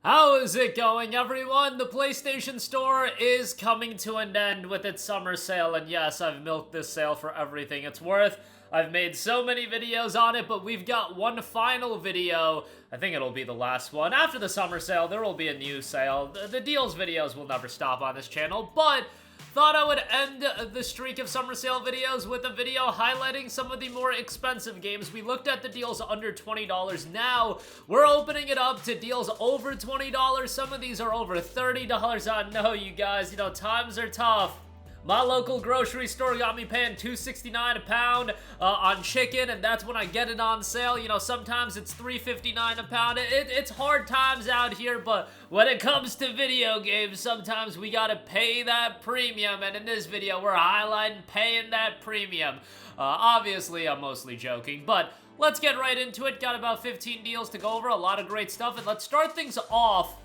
How is it going, everyone? The PlayStation Store is coming to an end with its summer sale, and yes, I've milked this sale for everything it's worth. I've made so many videos on it, but we've got one final video. I think it'll be the last one. After the summer sale, there will be a new sale. The deals videos will never stop on this channel, but thought I would end the streak of summer sale videos with a video highlighting some of the more expensive games. We looked at the deals under $20. Now, we're opening it up to deals over $20. Some of these are over $30. I know, you guys, times are tough. My local grocery store got me paying $2.69 a pound on chicken, and that's when I get it on sale. Sometimes it's $3.59 a pound. It's hard times out here, but when it comes to video games, sometimes we gotta pay that premium, and in this video, we're highlighting paying that premium. Obviously, I'm mostly joking, but let's get right into it. Got about 15 deals to go over, a lot of great stuff, and let's start things off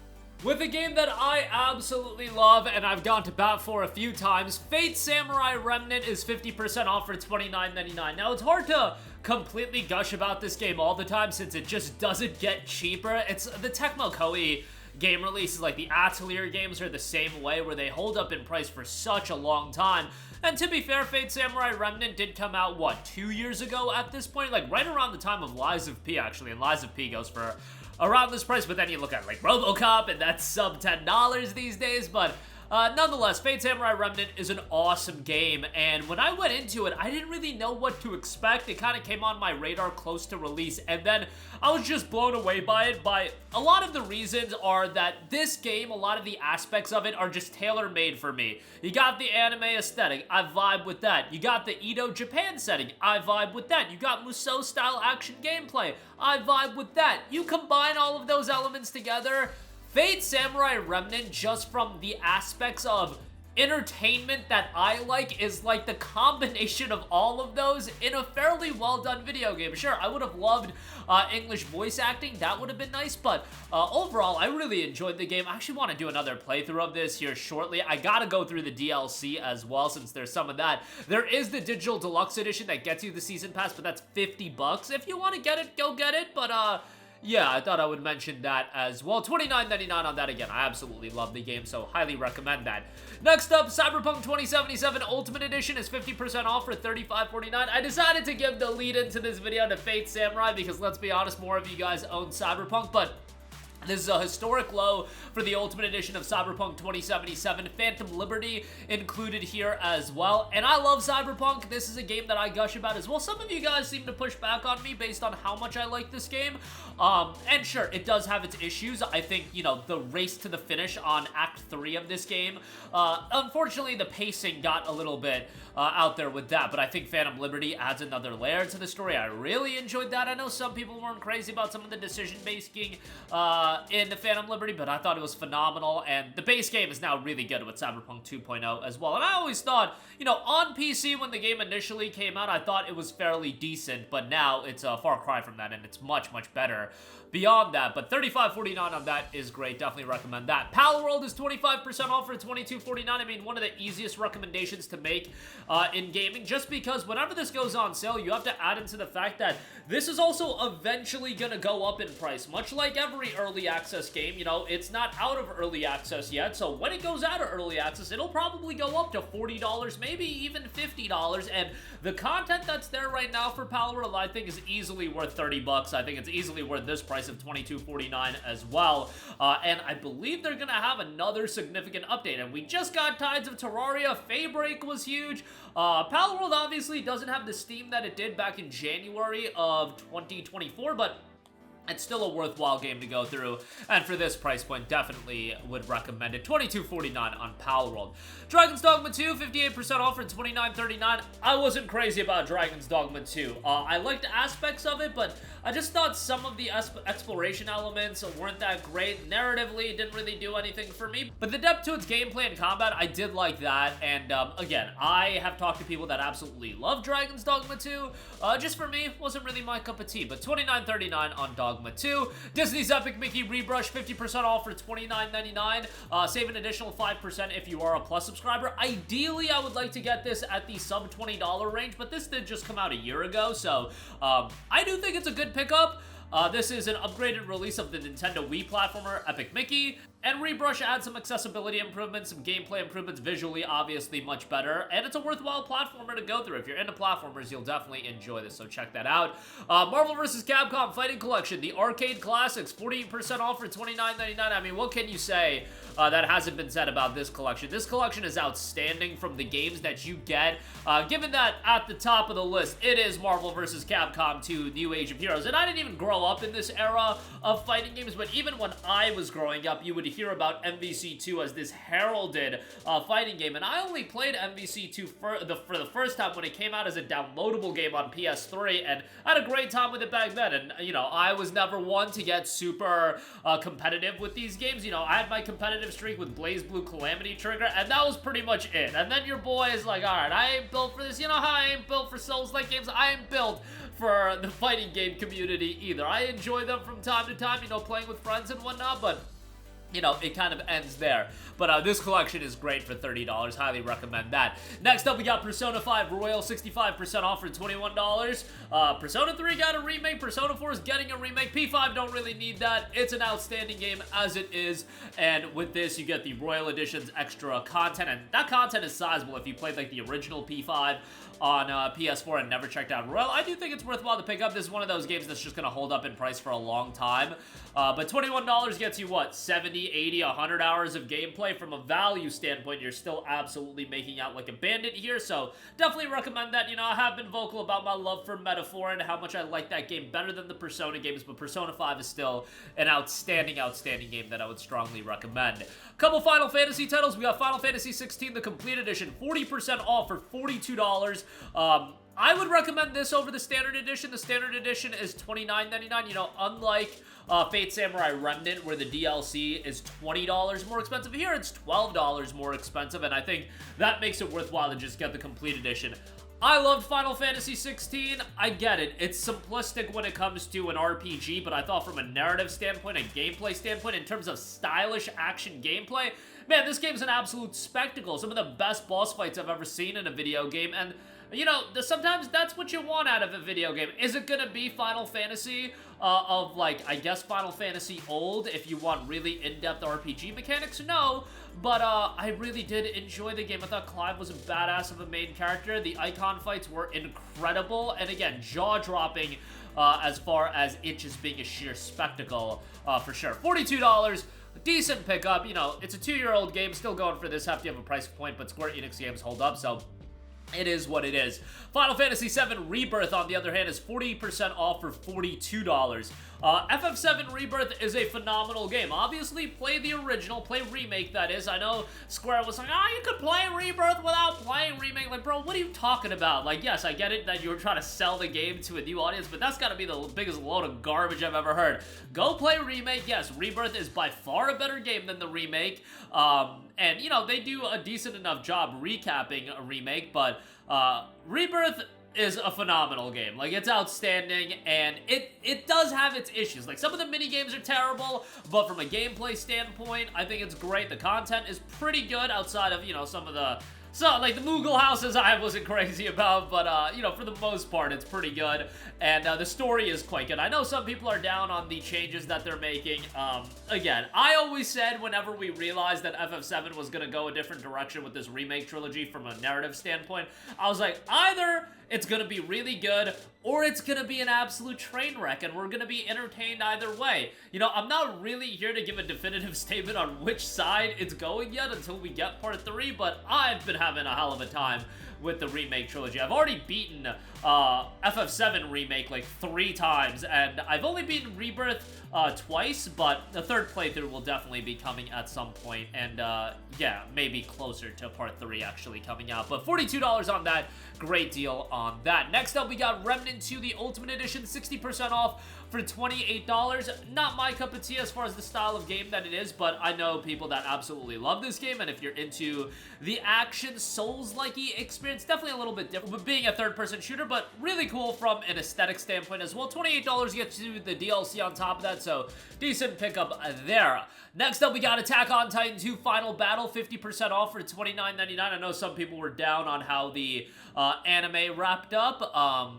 with a game that I absolutely love and I've gone to bat for a few times. Fate Samurai Remnant is 50% off for $29.99. Now, it's hard to completely gush about this game all the time since it just doesn't get cheaper. It's the Tecmo Koei game releases, like the Atelier games, are the same way, where they hold up in price for such a long time. And to be fair, Fate Samurai Remnant did come out, 2 years ago at this point? Like, right around the time of Lies of P, actually, and Lies of P goes for around this price, but then you look at like RoboCop, and that's sub $10 these days, but nonetheless, Fate Samurai Remnant is an awesome game, and when I went into it, I didn't really know what to expect. It kind of came on my radar close to release, and then I was just blown away by it. By a lot of the reasons are that this game, a lot of the aspects of it are just tailor-made for me. You got the anime aesthetic, I vibe with that. You got the Edo Japan setting, I vibe with that. You got Musou-style action gameplay, I vibe with that. You combine all of those elements together, Fate Samurai Remnant, just from the aspects of entertainment that I like, is like the combination of all of those in a fairly well done video game. Sure, I would have loved English voice acting, that would have been nice, but overall, I really enjoyed the game. I actually want to do another playthrough of this here shortly. I gotta go through the DLC as well, since there's some of that. There is the digital deluxe edition that gets you the season pass, but that's $50. If you want to get it, go get it, but yeah, I thought I would mention that as well. $29.99 on that. Again, I absolutely love the game, so highly recommend that. Next up, Cyberpunk 2077 Ultimate Edition is 50% off for $35.49. I decided to give the lead into this video to Fate Samurai because, let's be honest, more of you guys own Cyberpunk, but this is a historic low for the Ultimate Edition of Cyberpunk 2077. Phantom Liberty included here as well. And I love Cyberpunk. This is a game that I gush about as well. Some of you guys seem to push back on me based on how much I like this game. And sure, it does have its issues. I think, the race to the finish on Act 3 of this game, unfortunately, the pacing got a little bit out there with that. But I think Phantom Liberty adds another layer to the story. I really enjoyed that. I know some people weren't crazy about some of the decision-making in the Phantom Liberty, but I thought it was phenomenal, and the base game is now really good with Cyberpunk 2.0 as well. And I always thought, on PC when the game initially came out, I thought it was fairly decent, but now it's a far cry from that, and it's much, much better beyond that. But $35.49 on that is great. Definitely recommend that. Palworld is 25% off for $22.49. I mean, one of the easiest recommendations to make in gaming, just because whenever this goes on sale, you have to add into the fact that this is also eventually going to go up in price, much like every early access game. It's not out of early access yet, so when it goes out of early access, it'll probably go up to $40, maybe even $50, and the content that's there right now for Palworld, I think, is easily worth $30. I think it's easily worth this price of $22.49 as well, and I believe they're gonna have another significant update, and we just got Tides of Terraria. Faybreak was huge. Palworld obviously doesn't have the steam that it did back in January of 2024, but it's still a worthwhile game to go through, and for this price point, definitely would recommend it. $22.49 on Palworld. Dragon's Dogma 2, 58% off for $29.39. I wasn't crazy about Dragon's Dogma 2. I liked aspects of it, but I just thought some of the exploration elements weren't that great. Narratively, it didn't really do anything for me, but the depth to its gameplay and combat, I did like that, and again, I have talked to people that absolutely love Dragon's Dogma 2. Just for me, wasn't really my cup of tea, but $29.39 on Dogma 2. Disney's Epic Mickey Rebrushed, 50% off for $29.99. Save an additional 5% if you are a Plus subscriber. Ideally, I would like to get this at the sub $20 range, but this did just come out a year ago, so I do think it's a good pickup. This is an upgraded release of the Nintendo Wii platformer Epic Mickey, and Rebrushed adds some accessibility improvements, some gameplay improvements, visually obviously much better, and it's a worthwhile platformer to go through. If you're into platformers, you'll definitely enjoy this, so check that out. Marvel vs. Capcom Fighting Collection, the arcade classics, 48% off for $29.99. I mean, what can you say that hasn't been said about this collection? This collection is outstanding from the games that you get, given that at the top of the list, it is Marvel vs. Capcom 2 New Age of Heroes, and I didn't even grow up in this era of fighting games, but even when I was growing up, you would hear about MVC2 as this heralded fighting game, and I only played MVC2 for the first time when it came out as a downloadable game on PS3, and I had a great time with it back then. And you know, I was never one to get super competitive with these games. You know, I had my competitive streak with BlazBlue Calamity Trigger, and that was pretty much it. And then your boy is like, alright, I ain't built for this. You know how I ain't built for Souls-like games? I ain't built for the fighting game community either. I enjoy them from time to time, you know, playing with friends and whatnot, but you know, it kind of ends there. But this collection is great for $30. Highly recommend that. Next up, we got Persona 5 Royal, 65% off for $21. Persona 3 got a remake. Persona 4 is getting a remake. P5 don't really need that. It's an outstanding game as it is. And with this, you get the Royal Edition's extra content. And that content is sizable if you played like the original P5 on PS4 and never checked out Royal. I do think it's worthwhile to pick up. This is one of those games that's just going to hold up in price for a long time. But $21 gets you, what, 70, 80, 100 hours of gameplay. From a value standpoint, you're still absolutely making out like a bandit here, so definitely recommend that. You know, I have been vocal about my love for Metaphor and how much I like that game better than the Persona games, but Persona 5 is still an outstanding, outstanding game that I would strongly recommend. A couple Final Fantasy titles. We got Final Fantasy 16, the Complete Edition, 40% off for $42. I would recommend this over the Standard Edition. The Standard Edition is $29.99. You know, unlike Fate Samurai Remnant, where the DLC is $20 more expensive, here it's $12 more expensive, and I think that makes it worthwhile to just get the Complete Edition. I loved Final Fantasy 16. I get it. It's simplistic when it comes to an RPG, but I thought from a narrative standpoint, a gameplay standpoint, in terms of stylish action gameplay, man, this game's an absolute spectacle. Some of the best boss fights I've ever seen in a video game, and you know, sometimes that's what you want out of a video game. Is it gonna be Final Fantasy of, like, I guess Final Fantasy old if you want really in-depth RPG mechanics? No, but I really did enjoy the game. I thought Clive was a badass of a main character. The icon fights were incredible, and again, jaw-dropping as far as it just being a sheer spectacle for sure. $42. Decent pickup. You know, it's a 2-year-old game, still going for this hefty of a price point, but Square Enix games hold up, so it is what it is. Final Fantasy VII Rebirth, on the other hand, is 40% off for $42. FF7 Rebirth is a phenomenal game. Obviously, play the original, play Remake, that is. I know Square was like, you could play Rebirth without playing Remake. Like, bro, what are you talking about? Like, yes, I get it that you were trying to sell the game to a new audience, but that's gotta be the biggest load of garbage I've ever heard. Go play Remake. Yes, Rebirth is by far a better game than the Remake. And, you know, they do a decent enough job recapping a Remake, but Rebirth is a phenomenal game. Like, it's outstanding, and it does have its issues. Like, some of the mini games are terrible, but from a gameplay standpoint, I think it's great. The content is pretty good outside of, you know, some of the... So, like, the Moogle houses I wasn't crazy about, but, you know, for the most part, it's pretty good, and the story is quite good. I know some people are down on the changes that they're making. Again, I always said whenever we realized that FF7 was gonna go a different direction with this remake trilogy from a narrative standpoint, I was like, either it's gonna be really good, or it's gonna be an absolute train wreck, and we're gonna be entertained either way. You know, I'm not really here to give a definitive statement on which side it's going yet until we get part 3, but I've been having a hell of a time with the remake trilogy. I've already beaten FF7 Remake like 3 times, and I've only beaten Rebirth twice, but the 3rd playthrough will definitely be coming at some point, and yeah, maybe closer to part 3 actually coming out, but $42 on that, great deal on that. Next up, we got Remnant 2, the Ultimate Edition, 60% off for $28. Not my cup of tea as far as the style of game that it is, but I know people that absolutely love this game, and if you're into the action Souls-like-y experience, experience. Definitely a little bit different with being a third-person shooter, but really cool from an aesthetic standpoint as well. $28 gets you the DLC on top of that, so decent pickup there. Next up, we got Attack on Titan 2 Final Battle, 50% off for $29.99. I know some people were down on how the anime wrapped up,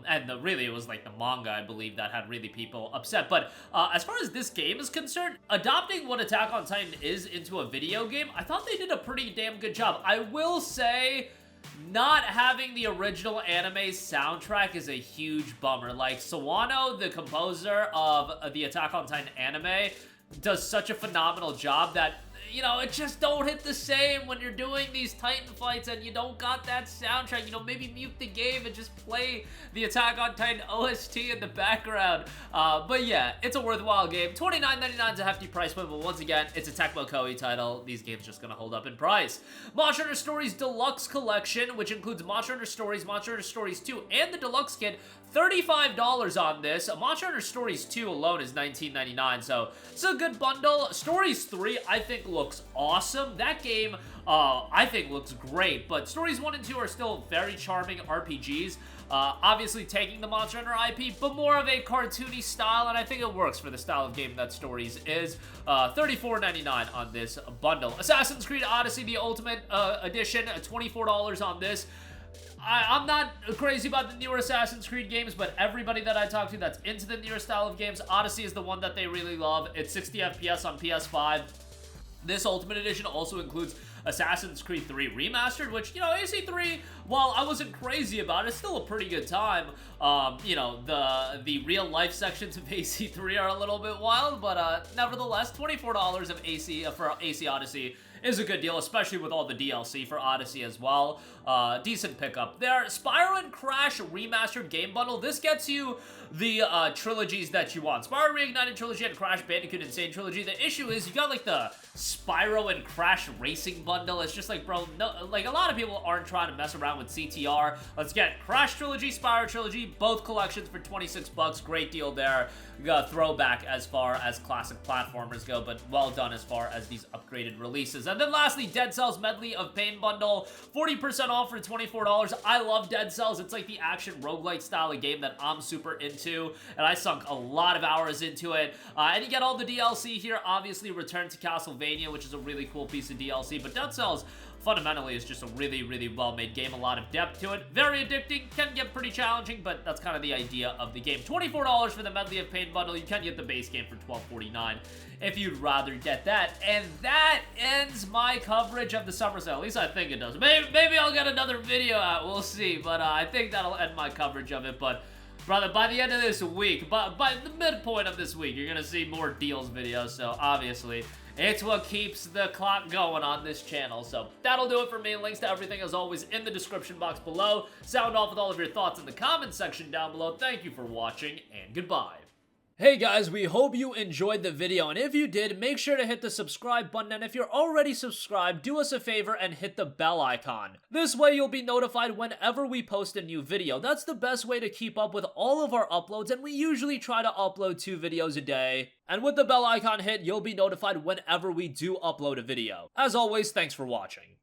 and really it was like the manga, I believe, that had really people upset. But as far as this game is concerned, adopting what Attack on Titan is into a video game, I thought they did a pretty damn good job. I will say, not having the original anime soundtrack is a huge bummer. Like, Sawano, the composer of the Attack on Titan anime, does such a phenomenal job that, you know, it just don't hit the same when you're doing these Titan fights and you don't got that soundtrack. You know, maybe mute the game and just play the Attack on Titan OST in the background. But yeah, it's a worthwhile game. $29.99 is a hefty price point, but once again, it's a Tecmo Koei title. These games just gonna hold up in price. Monster Hunter Stories Deluxe Collection, which includes Monster Hunter Stories, Monster Hunter Stories 2, and the Deluxe Kit. $35 on this. Monster Hunter Stories 2 alone is $19.99, so it's a good bundle. Stories 3, I think, looks awesome. That game, I think, looks great, but Stories 1 and 2 are still very charming RPGs. Obviously taking the Monster Hunter IP, but more of a cartoony style, and I think it works for the style of game that Stories is. $34.99 on this bundle. Assassin's Creed Odyssey, the Ultimate Edition, $24 on this. I'm not crazy about the newer Assassin's Creed games, but everybody that I talk to that's into the newer style of games, Odyssey is the one that they really love. It's 60 FPS on PS5. This Ultimate Edition also includes Assassin's Creed 3 Remastered, which, you know, AC3, while I wasn't crazy about it, it's still a pretty good time. You know, the real-life sections of AC3 are a little bit wild, but nevertheless, $24 of AC for AC Odyssey is a good deal, especially with all the DLC for Odyssey as well. Decent pickup there. Spyro and Crash Remastered Game Bundle. This gets you the trilogies that you want. Spyro Reignited Trilogy and Crash Bandicoot Insane Trilogy. The issue is you got like the Spyro and Crash Racing Bundle. It's just like, bro, no, like a lot of people aren't trying to mess around with CTR. Let's get Crash Trilogy, Spyro Trilogy, both collections for 26 bucks. Great deal there. Throwback as far as classic platformers go, but well done as far as these upgraded releases. And then lastly, Dead Cells Medley of Pain Bundle, 40% off for $24. I love Dead Cells. It's like the action roguelite style of game that I'm super into, and I sunk a lot of hours into it. And you get all the DLC here. Obviously, Return to Castlevania, which is a really cool piece of DLC, but Dead Cells fundamentally is just a really, really well-made game. A lot of depth to it. Very addicting. Can get pretty challenging, but that's kind of the idea of the game. $24 for the Medley of Pain bundle. You can get the base game for $12.49 if you'd rather get that. And that ends my coverage of the summer sale. At least I think it does. Maybe I'll get another video out. We'll see. But I think that'll end my coverage of it. But brother, by the end of this week, by the midpoint of this week, you're going to see more deals videos. So obviously, it's what keeps the clock going on this channel. So that'll do it for me. Links to everything, as always, in the description box below. Sound off with all of your thoughts in the comment section down below. Thank you for watching, and goodbye. Hey guys, we hope you enjoyed the video, and if you did, make sure to hit the subscribe button, and if you're already subscribed, do us a favor and hit the bell icon. This way you'll be notified whenever we post a new video. That's the best way to keep up with all of our uploads, and we usually try to upload 2 videos a day. And with the bell icon hit, you'll be notified whenever we do upload a video. As always, thanks for watching.